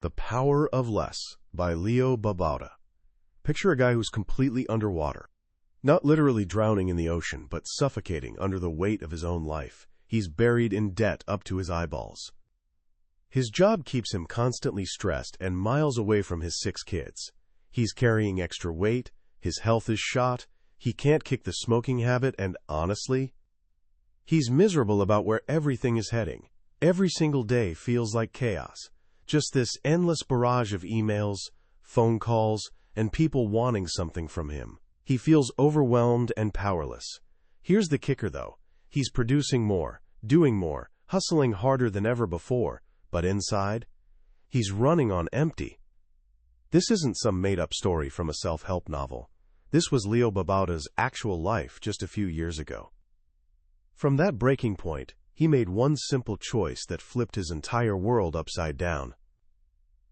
The Power of Less by Leo Babauta. Picture a guy who's completely underwater. Not literally drowning in the ocean, but suffocating under the weight of his own life. He's buried in debt up to his eyeballs. His job keeps him constantly stressed and miles away from his 6 kids. He's carrying extra weight, his health is shot, he can't kick the smoking habit, and honestly, he's miserable about where everything is heading. Every single day feels like chaos. Just this endless barrage of emails, phone calls, and people wanting something from him. He feels overwhelmed and powerless. Here's the kicker, though. He's producing more, doing more, hustling harder than ever before, but inside, he's running on empty. This isn't some made-up story from a self-help novel. This was Leo Babauta's actual life just a few years ago. From that breaking point, he made one simple choice that flipped his entire world upside down.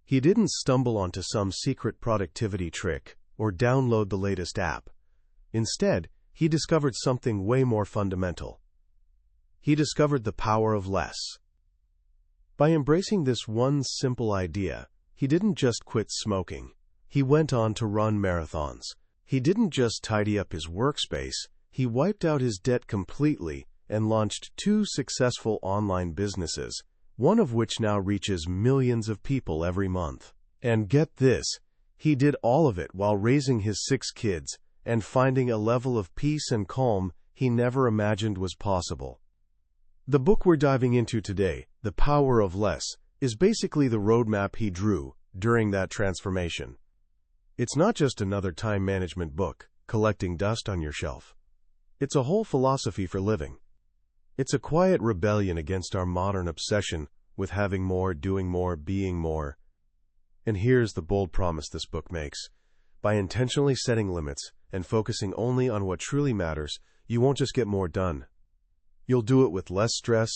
He didn't stumble onto some secret productivity trick or download the latest app. Instead, he discovered something way more fundamental. He discovered the power of less. By embracing this one simple idea, he didn't just quit smoking. He went on to run marathons. He didn't just tidy up his workspace. He wiped out his debt completely and launched 2 successful online businesses, one of which now reaches millions of people every month. And get this, he did all of it while raising his 6 kids and finding a level of peace and calm he never imagined was possible. The book we're diving into today, The Power of Less, is basically the roadmap he drew during that transformation. It's not just another time management book, collecting dust on your shelf. It's a whole philosophy for living. It's a quiet rebellion against our modern obsession with having more, doing more, being more. And here's the bold promise this book makes. By intentionally setting limits and focusing only on what truly matters, you won't just get more done. You'll do it with less stress,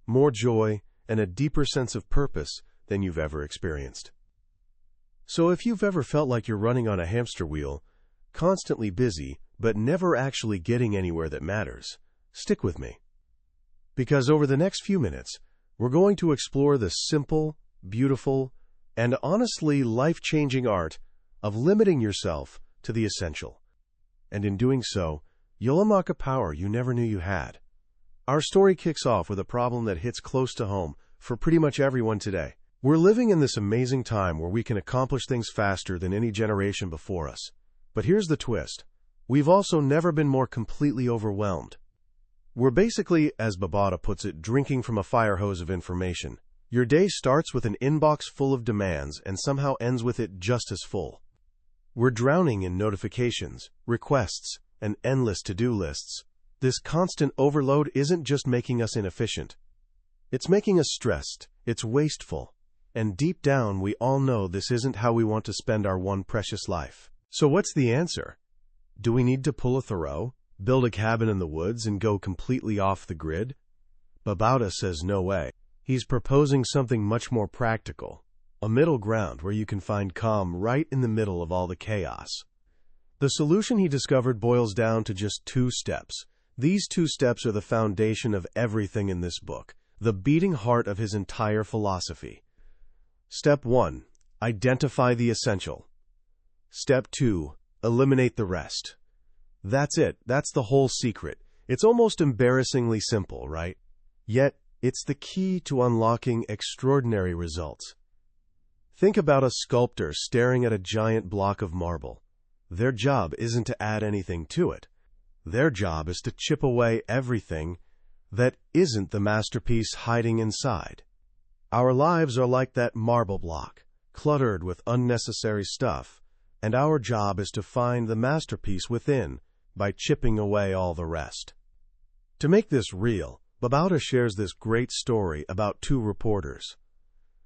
more joy, and a deeper sense of purpose than you've ever experienced. So if you've ever felt like you're running on a hamster wheel, constantly busy, but never actually getting anywhere that matters, stick with me. Because over the next few minutes, we're going to explore the simple, beautiful, and honestly life-changing art of limiting yourself to the essential. And in doing so, you'll unlock a power you never knew you had. Our story kicks off with a problem that hits close to home for pretty much everyone today. We're living in this amazing time where we can accomplish things faster than any generation before us. But here's the twist. We've also never been more completely overwhelmed. We're basically, as Babauta puts it, drinking from a fire hose of information. Your day starts with an inbox full of demands and somehow ends with it just as full. We're drowning in notifications, requests, and endless to-do lists. This constant overload isn't just making us inefficient. It's making us stressed, it's wasteful, and deep down we all know this isn't how we want to spend our one precious life. So what's the answer? Do we need to pull a Thoreau, build a cabin in the woods, and go completely off the grid? Babauta says no way. He's proposing something much more practical, a middle ground where you can find calm right in the middle of all the chaos. The solution he discovered boils down to just 2 steps. These 2 steps are the foundation of everything in this book, the beating heart of his entire philosophy. Step 1. Identify the essential. Step 2. Eliminate the rest. That's it. That's the whole secret. It's almost embarrassingly simple, right? Yet, it's the key to unlocking extraordinary results. Think about a sculptor staring at a giant block of marble. Their job isn't to add anything to it. Their job is to chip away everything that isn't the masterpiece hiding inside. Our lives are like that marble block, cluttered with unnecessary stuff, and our job is to find the masterpiece within by chipping away all the rest. To make this real, Babauta shares this great story about 2 reporters.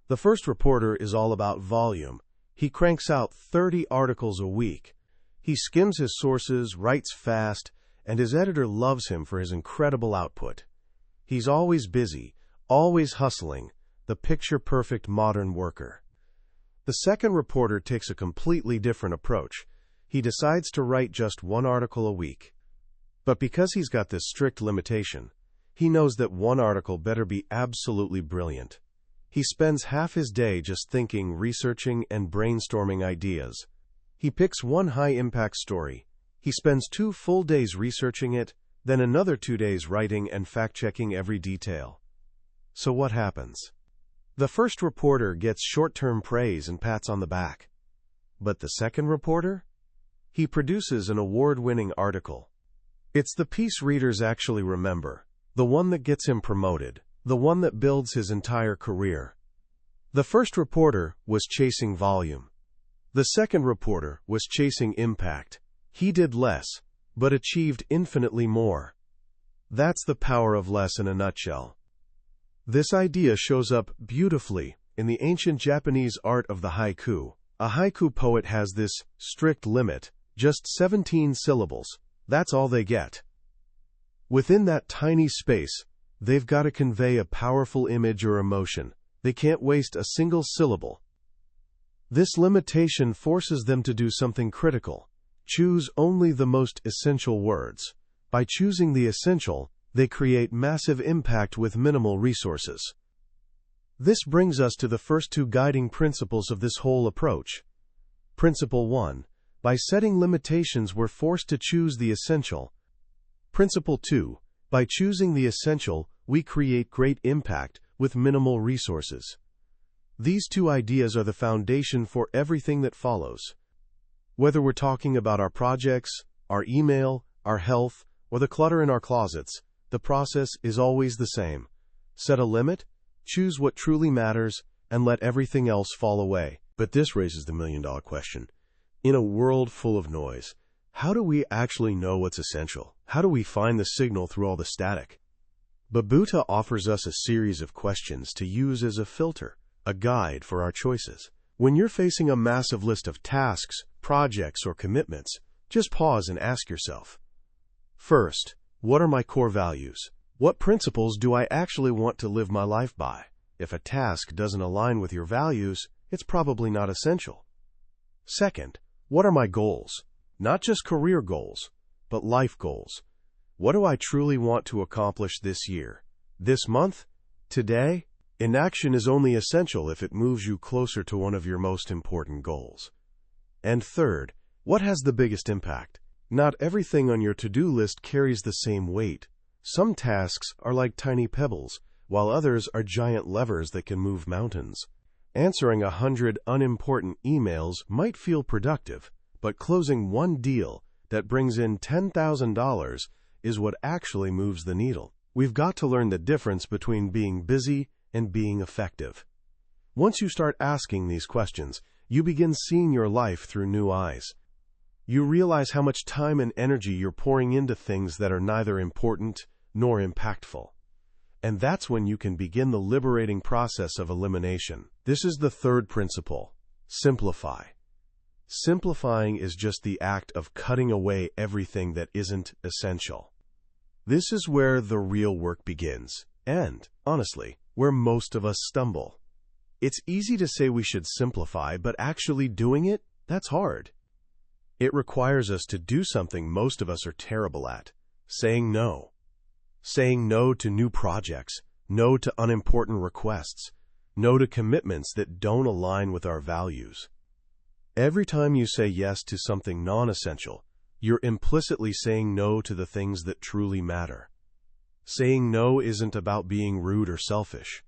The first reporter is all about volume. He cranks out 30 articles a week. He skims his sources, writes fast, and his editor loves him for his incredible output. He's always busy, always hustling, the picture-perfect modern worker. The second reporter takes a completely different approach. He decides to write just 1 article a week. But because he's got this strict limitation, he knows that 1 article better be absolutely brilliant. He spends half his day just thinking, researching, and brainstorming ideas. He picks one high-impact story. He spends 2 full days researching it, then another 2 days writing and fact-checking every detail. So what happens? The first reporter gets short-term praise and pats on the back. But the second reporter? He produces an award-winning article. It's the piece readers actually remember, the one that gets him promoted, the one that builds his entire career. The first reporter was chasing volume. The second reporter was chasing impact. He did less, but achieved infinitely more. That's the power of less in a nutshell. This idea shows up beautifully in the ancient Japanese art of the haiku. A haiku poet has this strict limit, just 17 syllables. That's all they get. Within that tiny space, they've got to convey a powerful image or emotion. They can't waste a single syllable. This limitation forces them to do something critical. Choose only the most essential words. By choosing the essential, they create massive impact with minimal resources. This brings us to the first 2 guiding principles of this whole approach. Principle 1. By setting limitations, we're forced to choose the essential. Principle 2. By choosing the essential, we create great impact with minimal resources. These 2 ideas are the foundation for everything that follows. Whether we're talking about our projects, our email, our health, or the clutter in our closets, the process is always the same. Set a limit, choose what truly matters, and let everything else fall away. But this raises the million-dollar question. In a world full of noise, how do we actually know what's essential? How do we find the signal through all the static? Babauta offers us a series of questions to use as a filter, a guide for our choices. When you're facing a massive list of tasks, projects, or commitments, just pause and ask yourself. First, what are my core values? What principles do I actually want to live my life by? If a task doesn't align with your values, it's probably not essential. Second, what are my goals? Not just career goals, but life goals. What do I truly want to accomplish this year? This month? Today? Inaction is only essential if it moves you closer to one of your most important goals. And third, what has the biggest impact? Not everything on your to-do list carries the same weight. Some tasks are like tiny pebbles, while others are giant levers that can move mountains. Answering 100 unimportant emails might feel productive, but closing one deal that brings in $10,000 is what actually moves the needle. We've got to learn the difference between being busy and being effective. Once you start asking these questions, you begin seeing your life through new eyes. You realize how much time and energy you're pouring into things that are neither important nor impactful. And that's when you can begin the liberating process of elimination. This is the third principle. Simplify. Simplifying is just the act of cutting away everything that isn't essential. This is where the real work begins, and, honestly, where most of us stumble. It's easy to say we should simplify, but actually doing it, that's hard. It requires us to do something most of us are terrible at: saying no. Saying no to new projects, no to unimportant requests, no to commitments that don't align with our values. Every time you say yes to something non-essential, you're implicitly saying no to the things that truly matter. Saying no isn't about being rude or selfish.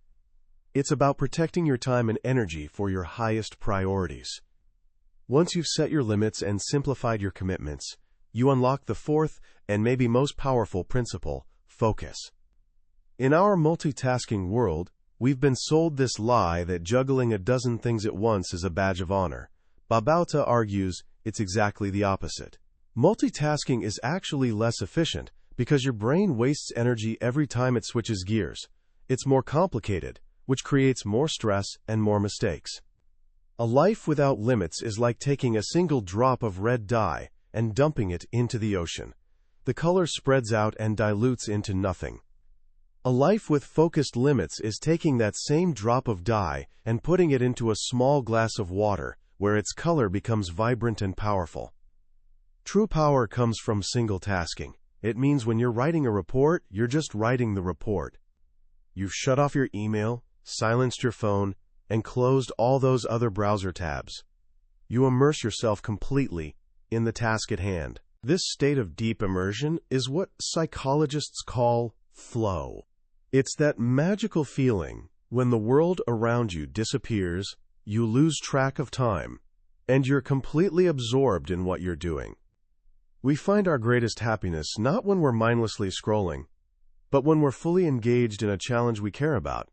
It's about protecting your time and energy for your highest priorities. Once you've set your limits and simplified your commitments, you unlock the fourth and maybe most powerful principle: focus. In our multitasking world, we've been sold this lie that juggling a dozen things at once is a badge of honor. Babauta argues it's exactly the opposite. Multitasking is actually less efficient because your brain wastes energy every time it switches gears. It's more complicated, which creates more stress and more mistakes. A life without limits is like taking a single drop of red dye and dumping it into the ocean. The color spreads out and dilutes into nothing. A life with focused limits is taking that same drop of dye and putting it into a small glass of water, where its color becomes vibrant and powerful. True power comes from single tasking. It means when you're writing a report, you're just writing the report. You've shut off your email, silenced your phone, and closed all those other browser tabs. You immerse yourself completely in the task at hand. This state of deep immersion is what psychologists call flow. It's that magical feeling when the world around you disappears, you lose track of time, and you're completely absorbed in what you're doing. We find our greatest happiness not when we're mindlessly scrolling, but when we're fully engaged in a challenge we care about.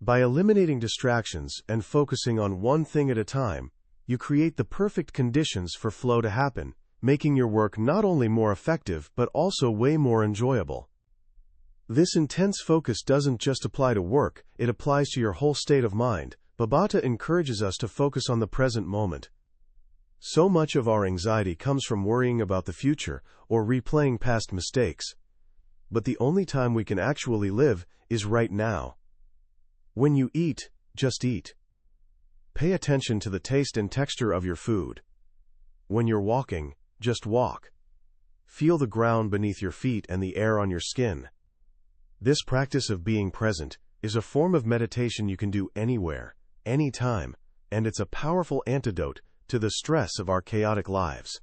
By eliminating distractions and focusing on one thing at a time, you create the perfect conditions for flow to happen, making your work not only more effective but also way more enjoyable. This intense focus doesn't just apply to work, it applies to your whole state of mind. Babauta encourages us to focus on the present moment. So much of our anxiety comes from worrying about the future or replaying past mistakes. But the only time we can actually live is right now. When you eat, just eat. Pay attention to the taste and texture of your food. When you're walking, just walk. Feel the ground beneath your feet and the air on your skin. This practice of being present is a form of meditation you can do anywhere, anytime, and it's a powerful antidote to the stress of our chaotic lives.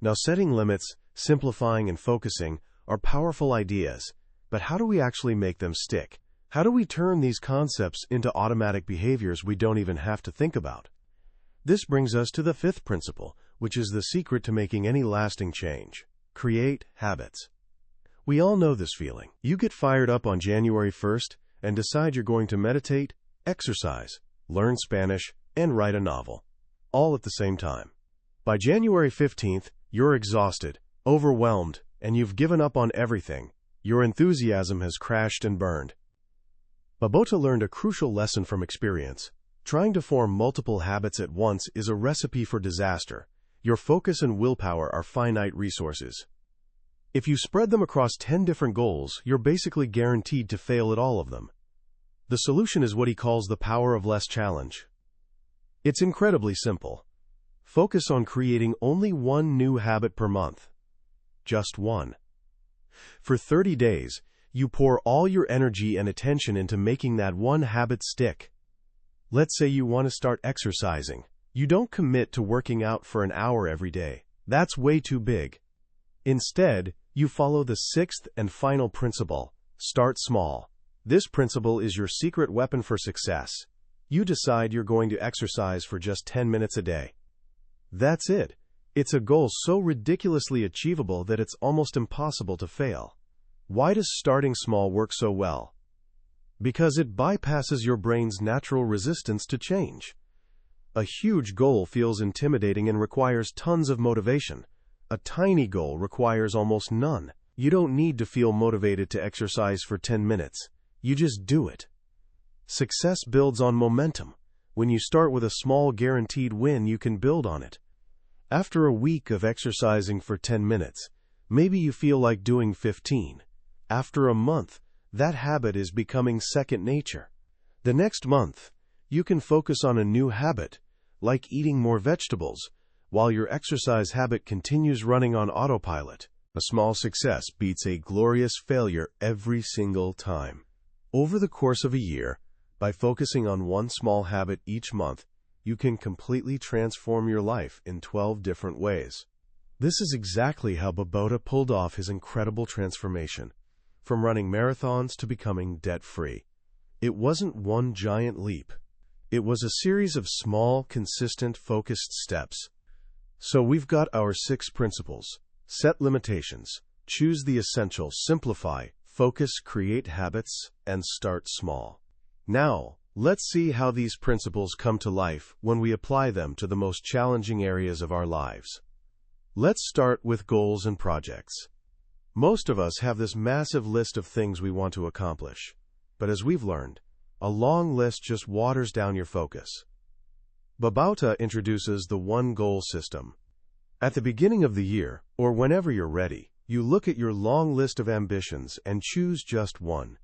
Now, setting limits, simplifying, and focusing are powerful ideas, but how do we actually make them stick? How do we turn these concepts into automatic behaviors we don't even have to think about? This brings us to the fifth principle, which is the secret to making any lasting change. Create habits. We all know this feeling. You get fired up on January 1st and decide you're going to meditate, exercise, learn Spanish, and write a novel, all at the same time. By January 15th, you're exhausted, overwhelmed, and you've given up on everything. Your enthusiasm has crashed and burned. Babauta learned a crucial lesson from experience. Trying to form multiple habits at once is a recipe for disaster. Your focus and willpower are finite resources. If you spread them across 10 different goals, you're basically guaranteed to fail at all of them. The solution is what he calls the power of less challenge. It's incredibly simple. Focus on creating only one new habit per month. Just one. For 30 days, you pour all your energy and attention into making that one habit stick. Let's say you want to start exercising. You don't commit to working out for an hour every day. That's way too big. Instead, you follow the sixth and final principle: start small. This principle is your secret weapon for success. You decide you're going to exercise for just 10 minutes a day. That's it. It's a goal so ridiculously achievable that it's almost impossible to fail. Why does starting small work so well? Because it bypasses your brain's natural resistance to change. A huge goal feels intimidating and requires tons of motivation. A tiny goal requires almost none. You don't need to feel motivated to exercise for 10 minutes. You just do it. Success builds on momentum. When you start with a small guaranteed win, you can build on it. After a week of exercising for 10 minutes, maybe you feel like doing 15. After a month, that habit is becoming second nature. The next month, you can focus on a new habit, like eating more vegetables, while your exercise habit continues running on autopilot. A small success beats a glorious failure every single time. Over the course of a year, by focusing on one small habit each month, you can completely transform your life in 12 different ways. This is exactly how Babauta pulled off his incredible transformation, from running marathons to becoming debt-free. It wasn't one giant leap. It was a series of small, consistent, focused steps. So we've got our 6 principles. Set limitations, choose the essential, simplify, focus, create habits, and start small. Now, let's see how these principles come to life when we apply them to the most challenging areas of our lives. Let's start with goals and projects. Most of us have this massive list of things we want to accomplish. But as we've learned, a long list just waters down your focus. Babauta introduces the one-goal system. At the beginning of the year, or whenever you're ready, you look at your long list of ambitions and choose just one.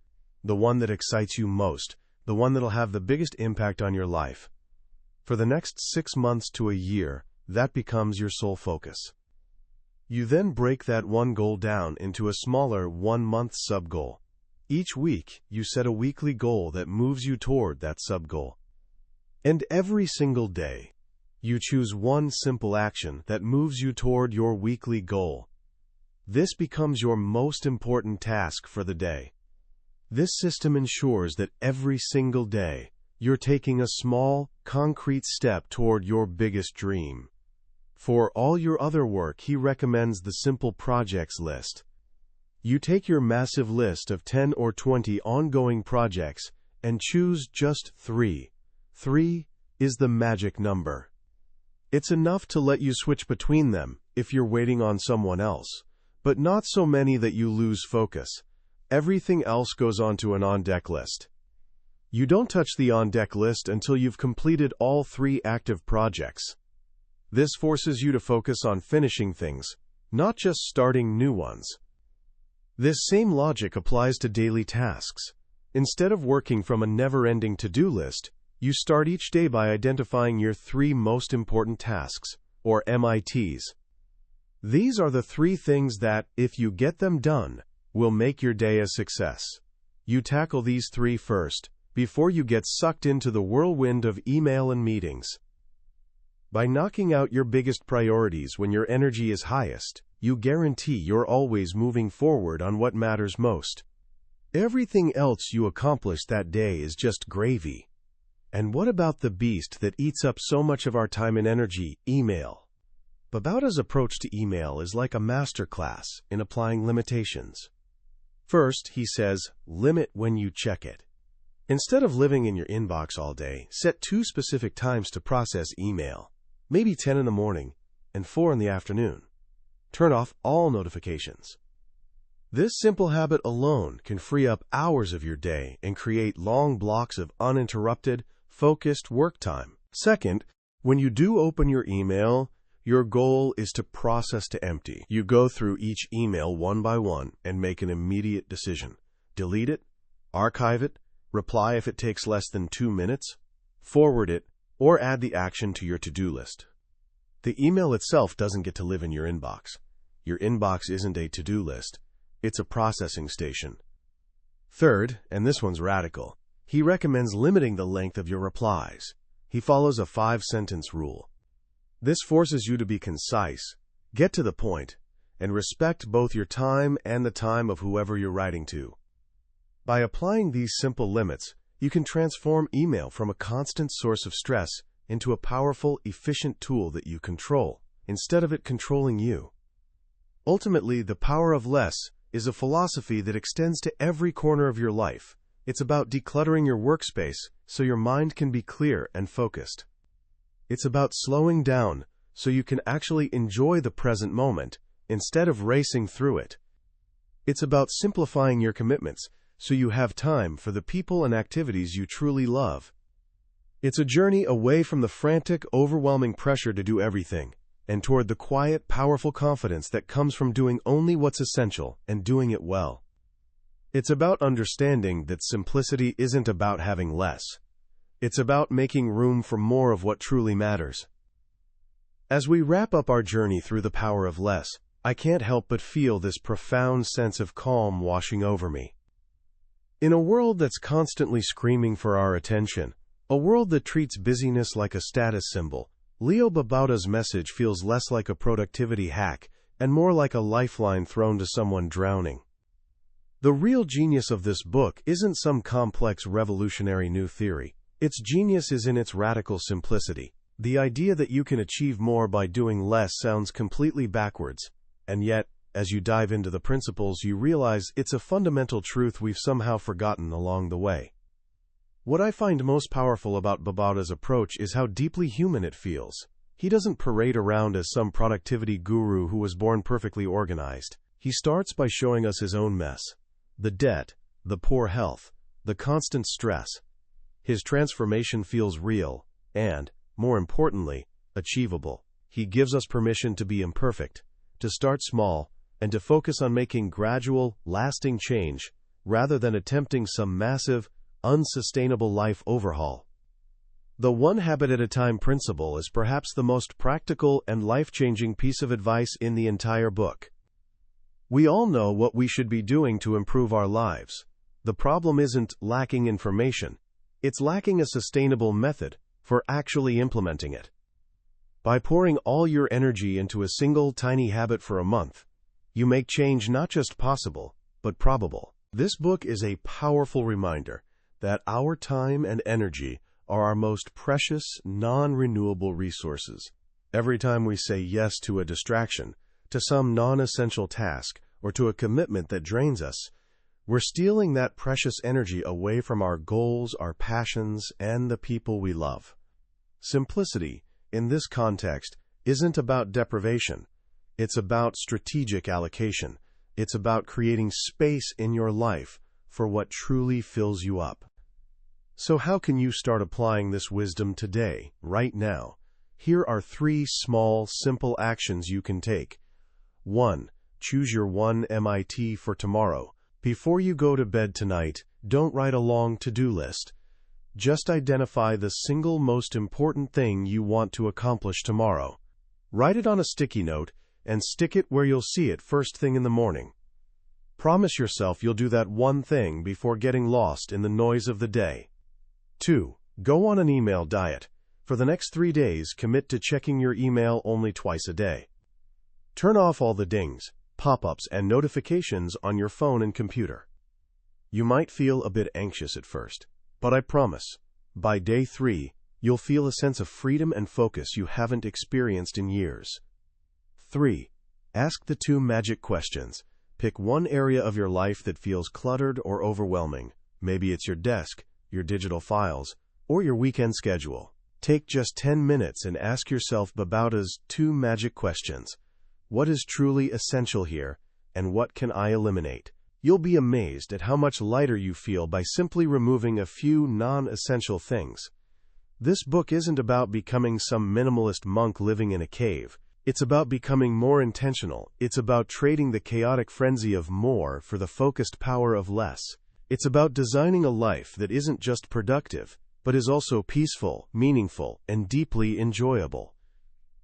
The one that excites you most, the one that'll have the biggest impact on your life. For the next 6 months to a year, that becomes your sole focus. You then break that one goal down into a smaller one-month sub-goal. Each week, you set a weekly goal that moves you toward that sub-goal. And every single day, you choose one simple action that moves you toward your weekly goal. This becomes your most important task for the day. This system ensures that every single day, you're taking a small, concrete step toward your biggest dream. For all your other work, he recommends the simple projects list. You take your massive list of 10 or 20 ongoing projects and choose just 3. 3 is the magic number. It's enough to let you switch between them if you're waiting on someone else, but not so many that you lose focus. Everything else goes onto an on-deck list. You don't touch the on-deck list until you've completed all 3 active projects. This forces you to focus on finishing things, not just starting new ones. This same logic applies to daily tasks. Instead of working from a never-ending to-do list, you start each day by identifying your 3 most important tasks, or MITs. These are the 3 things that, if you get them done, will make your day a success. You tackle these 3 first, before you get sucked into the whirlwind of email and meetings. By knocking out your biggest priorities when your energy is highest, you guarantee you're always moving forward on what matters most. Everything else you accomplish that day is just gravy. And what about the beast that eats up so much of our time and energy, email? Babauta's approach to email is like a masterclass in applying limitations. First, he says, limit when you check it. Instead of living in your inbox all day, set 2 specific times to process email, maybe 10 in the morning and 4 in the afternoon. Turn off all notifications. This simple habit alone can free up hours of your day and create long blocks of uninterrupted, focused work time. Second, when you do open your email, your goal is to process to empty. You go through each email one by one and make an immediate decision. Delete it, archive it, reply if it takes less than 2 minutes, forward it, or add the action to your to-do list. The email itself doesn't get to live in your inbox. Your inbox isn't a to-do list. It's a processing station. Third, and this one's radical, he recommends limiting the length of your replies. He follows a 5-sentence rule. This forces you to be concise, get to the point, and respect both your time and the time of whoever you're writing to. By applying these simple limits, you can transform email from a constant source of stress into a powerful, efficient tool that you control, instead of it controlling you. Ultimately, the power of less is a philosophy that extends to every corner of your life. It's about decluttering your workspace so your mind can be clear and focused. It's about slowing down so you can actually enjoy the present moment instead of racing through it. It's about simplifying your commitments so you have time for the people and activities you truly love. It's a journey away from the frantic, overwhelming pressure to do everything, and toward the quiet, powerful confidence that comes from doing only what's essential and doing it well. It's about understanding that simplicity isn't about having less. It's about making room for more of what truly matters. As we wrap up our journey through the power of less, I can't help but feel this profound sense of calm washing over me. In a world that's constantly screaming for our attention, a world that treats busyness like a status symbol, Leo Babauta's message feels less like a productivity hack and more like a lifeline thrown to someone drowning. The real genius of this book isn't some complex revolutionary new theory. Its genius is in its radical simplicity. The idea that you can achieve more by doing less sounds completely backwards, and yet, as you dive into the principles, you realize it's a fundamental truth we've somehow forgotten along the way. What I find most powerful about Babauta's approach is how deeply human it feels. He doesn't parade around as some productivity guru who was born perfectly organized. He starts by showing us his own mess. The debt, the poor health, the constant stress. His transformation feels real and, more importantly, achievable. He gives us permission to be imperfect, to start small, and to focus on making gradual, lasting change, rather than attempting some massive, unsustainable life overhaul. The one habit at a time principle is perhaps the most practical and life-changing piece of advice in the entire book. We all know what we should be doing to improve our lives. The problem isn't lacking information. It's lacking a sustainable method for actually implementing it. By pouring all your energy into a single tiny habit for a month, you make change not just possible, but probable. This book is a powerful reminder that our time and energy are our most precious, non-renewable resources. Every time we say yes to a distraction, to some non-essential task, or to a commitment that drains us, we're stealing that precious energy away from our goals, our passions, and the people we love. Simplicity, in this context, isn't about deprivation. It's about strategic allocation. It's about creating space in your life for what truly fills you up. So how can you start applying this wisdom today, right now? Here are 3 small, simple actions you can take. 1. Choose your one MIT for tomorrow. Before you go to bed tonight, don't write a long to-do list. Just identify the single most important thing you want to accomplish tomorrow. Write it on a sticky note and stick it where you'll see it first thing in the morning. Promise yourself you'll do that one thing before getting lost in the noise of the day. 2. Go on an email diet. For the next 3 days, commit to checking your email only twice a day. Turn off all the dings, pop-ups, and notifications on your phone and computer. You might feel a bit anxious at first, but I promise, by day 3, you'll feel a sense of freedom and focus you haven't experienced in years. 3. Ask the 2 magic questions. Pick one area of your life that feels cluttered or overwhelming. Maybe it's your desk, your digital files, or your weekend schedule. Take just 10 minutes and ask yourself Babauta's 2 magic questions. What is truly essential here, and what can I eliminate? You'll be amazed at how much lighter you feel by simply removing a few non-essential things. This book isn't about becoming some minimalist monk living in a cave. It's about becoming more intentional. It's about trading the chaotic frenzy of more for the focused power of less. It's about designing a life that isn't just productive, but is also peaceful, meaningful, and deeply enjoyable.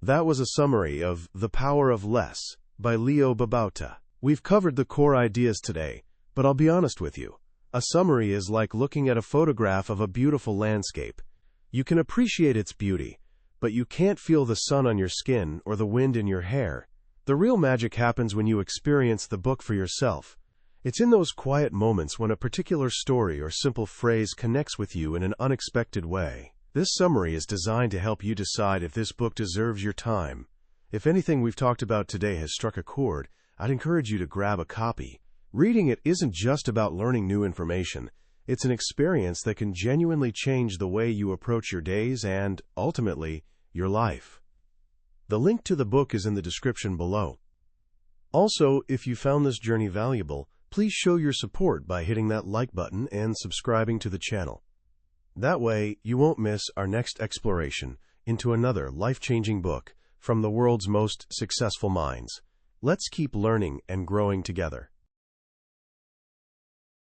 That was a summary of The Power of Less by Leo Babauta. We've covered the core ideas today, but I'll be honest with you. A summary is like looking at a photograph of a beautiful landscape. You can appreciate its beauty, but you can't feel the sun on your skin or the wind in your hair. The real magic happens when you experience the book for yourself. It's in those quiet moments when a particular story or simple phrase connects with you in an unexpected way. This summary is designed to help you decide if this book deserves your time. If anything we've talked about today has struck a chord, I'd encourage you to grab a copy. Reading it isn't just about learning new information. It's an experience that can genuinely change the way you approach your days and, ultimately, your life. The link to the book is in the description below. Also, if you found this journey valuable, please show your support by hitting that like button and subscribing to the channel. That way, you won't miss our next exploration into another life-changing book from the world's most successful minds. Let's keep learning and growing together.